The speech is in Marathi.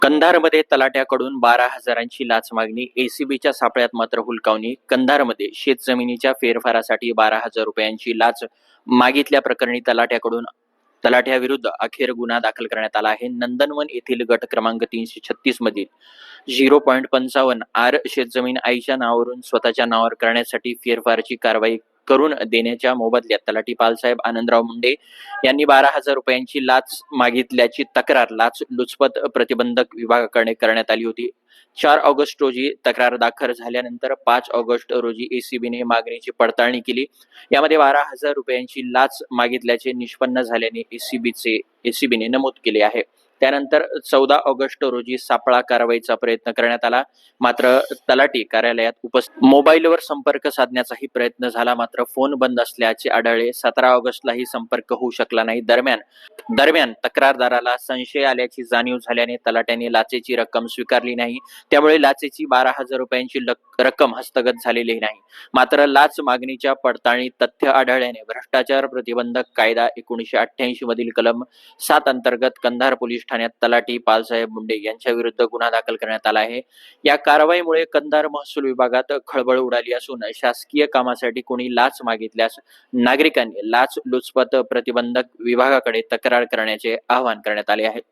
कंधारमध्ये तलाट्याकडून 12,000ची लाच मागणी, एसीबीच्या सापळ्यात मात्र हुलकावणी. कंधारमध्ये शेतजमिनीच्या फेरफारासाठी 12,000 रुपयांची लाच मागितल्याप्रकरणी तलाठ्याविरुद्ध अखेर गुन्हा दाखल करण्यात आला आहे. नंदनवन येथील गट क्रमांक 336 मधील 0.55 आर शेतजमीन आईच्या नावावरून स्वतःच्या नावावर करण्यासाठी फेरफारची कारवाई करून देण्याच्या मोबदल्यात तलाठी पालसाहेब आनंदराव मुंडे यांनी 12,000 रुपयांची लाच मागितल्याची तक्रार लाचलुचपत प्रतिबंधक विभागाकडे करण्यात आली होती. 4 ऑगस्ट रोजी तक्रार दाखल झाल्यानंतर 5 ऑगस्ट रोजी एसीबीने मागणीची पडताळणी केली. यामध्ये 12,000 रुपयांची लाच मागितल्याचे निष्पन्न झाल्याने एसीबीने नमूद केले आहे. त्यानंतर 14 ऑगस्ट रोजी सापळा कारवाईचा प्रयत्न करण्यात आला, मात्र तलाठी कार्यालयात मोबाईलवर संपर्क साधण्याचाही प्रयत्न झाला, मात्र फोन बंद असल्याचे आढळले. 17 ऑगस्टलाही संपर्क होऊ शकला नाही. दरम्यान तक्रारदाराला संशय आल्याची जाणीव झाल्याने तलाट्याने लाचेची रक्कम स्वीकारली नाही. त्यामुळे लाचेची 12,000 रुपयांची रक्कम हस्तगत झालेली नाही. मात्र लाच मागणीच्या पडताळणीत तथ्य आढळल्याने भ्रष्टाचार प्रतिबंधक कायदा 1988 मधील कलम 7 अंतर्गत कंधार पोलीस ठाण्यात तलाठी पालसाहेब मुंडे यांच्या विरुद्ध गुन्हा दाखल करण्यात आला आहे. या कारवाईमुळे कंधार महसूल विभागात खळबळ उडाली असून शासकीय कामासाठी कोणी लाच मागितल्यास नागरिकांनी लाचलुचपत प्रतिबंधक विभागाकडे तक्रार करण्याचे आवाहन करण्यात आले आहे.